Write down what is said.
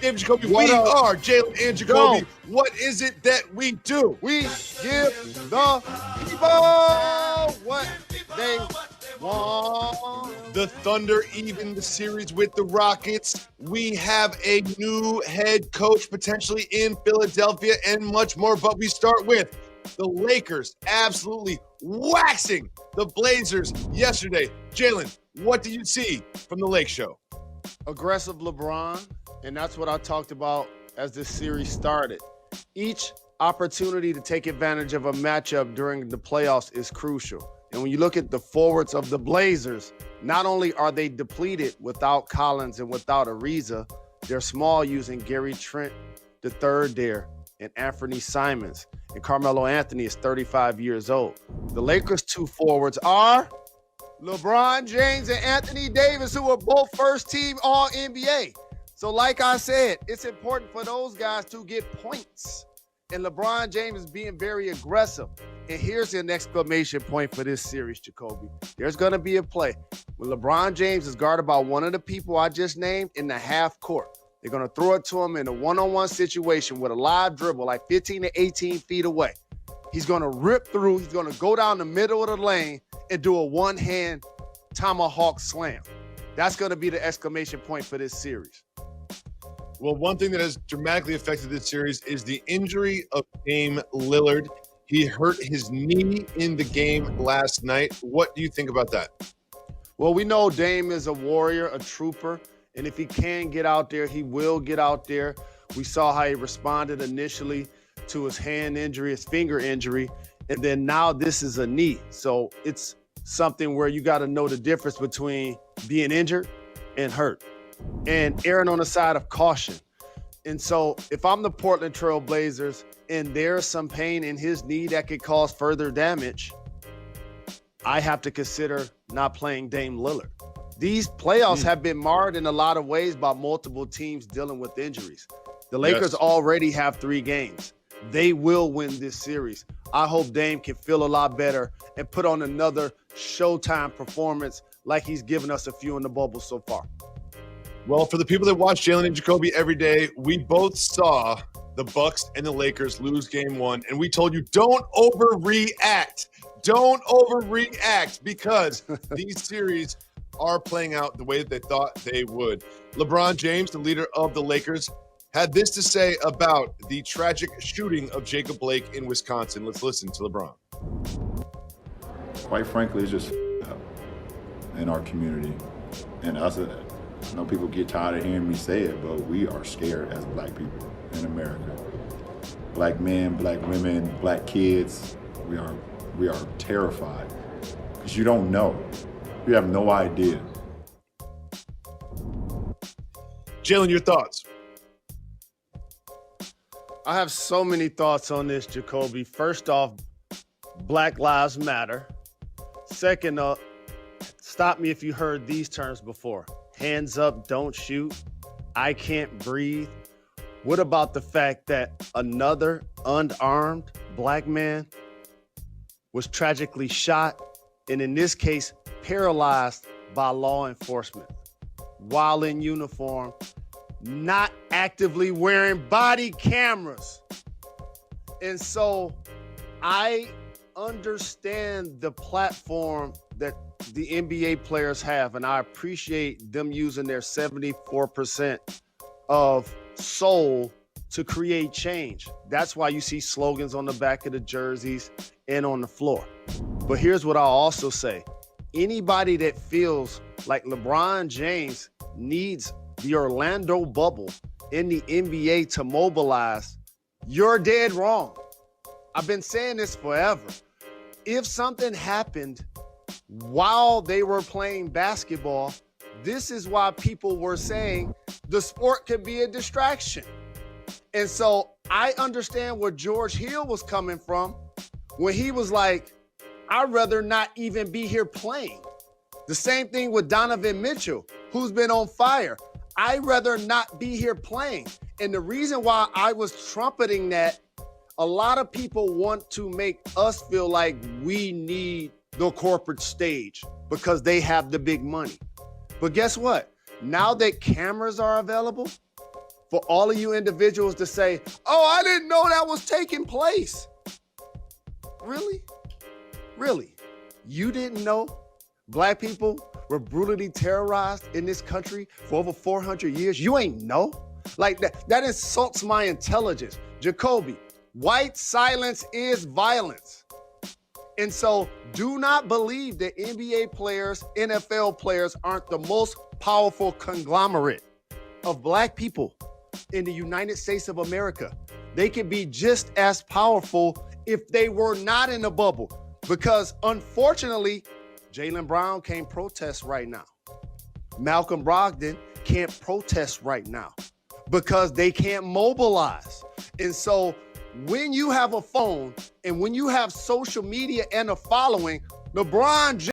David Jacoby, What we up? are Jalen and Jacoby. What is it that we do? We give the people what they want. The Thunder even the series with the Rockets. We have a new head coach potentially in Philadelphia and much more. But we start with the Lakers absolutely waxing the Blazers yesterday. Jalen, what did you see from the Lake Show? Aggressive LeBron, and that's what I talked about as this series started. Each opportunity to take advantage of a matchup during the playoffs is crucial. And when you look at the forwards of the Blazers, not only are they depleted without Collins and without Ariza, they're small using Gary Trent III there and Anthony Simons. And Carmelo Anthony is 35 years old. The Lakers' two forwards are LeBron James and Anthony Davis, who are both first-team All-NBA. So like I said, it's important for those guys to get points. And LeBron James is being very aggressive. And here's an exclamation point for this series, Jacoby. There's going to be a play when LeBron James is guarded by one of the people I just named in the half court. They're going to throw it to him in a one-on-one situation with a live dribble like 15 to 18 feet away. He's going to rip through. He's going to go down the middle of the lane and do a one-hand tomahawk slam. That's going to be the exclamation point for this series. Well, one thing that has dramatically affected this series is the injury of Dame Lillard. He hurt his knee in the game last night. What do you think about that? Well, we know Dame is a warrior, a trooper, and if he can get out there, he will get out there. We saw how he responded initially to his hand injury, his finger injury, and then now this is a knee. So it's something where you got to know the difference between being injured and hurt and erring on the side of caution. And so if I'm the Portland Trailblazers and there's some pain in his knee that could cause further damage, I have to consider not playing Dame Lillard. These playoffs have been marred in a lot of ways by multiple teams dealing with injuries. The Lakers already have 3 games. They will win this series. I hope Dame can feel a lot better and put on another Showtime performance like he's given us a few in the bubble so far. Well, for the people that watch Jalen and Jacoby every day, we both saw the Bucks and the Lakers lose game 1, and we told you don't overreact. Don't overreact because these series are playing out the way that they thought they would. LeBron James, the leader of the Lakers, had this to say about the tragic shooting of Jacob Blake in Wisconsin. Let's listen to LeBron. Quite frankly, it's just up in our community. And us, I know people get tired of hearing me say it, but we are scared as black people in America. Black men, black women, black kids, we are terrified because you don't know. You have no idea. Jalen, your thoughts? I have so many thoughts on this, Jacoby. First off, Black Lives Matter. Second up, stop me if you heard these terms before. Hands up, don't shoot. I can't breathe. What about the fact that another unarmed black man was tragically shot, and in this case, paralyzed by law enforcement while in uniform, not actively wearing body cameras? And so I understand the platform that the NBA players have, and I appreciate them using their 74% of soul to create change. That's why you see slogans on the back of the jerseys and on the floor. But here's what I'll also say. Anybody that feels like LeBron James needs the Orlando bubble in the NBA to mobilize, you're dead wrong. I've been saying this forever. If something happened while they were playing basketball, this is why people were saying the sport could be a distraction. And so I understand where George Hill was coming from when he was like, I'd rather not even be here playing. The same thing with Donovan Mitchell, who's been on fire. I'd rather not be here playing. And the reason why I was trumpeting that, a lot of people want to make us feel like we need the corporate stage because they have the big money. But guess what? Now that cameras are available, for all of you individuals to say, oh, I didn't know that was taking place. Really? Really? You didn't know black people were brutally terrorized in this country for over 400 years? You ain't know? Like that insults my intelligence. Jacoby, white silence is violence. And so do not believe that NBA players, NFL players aren't the most powerful conglomerate of black people in the United States of America. They could be just as powerful if they were not in the bubble. Because unfortunately, Jalen Brown can't protest right now. Malcolm Brogdon can't protest right now because they can't mobilize. And so when you have a phone and when you have social media and a following, LeBron James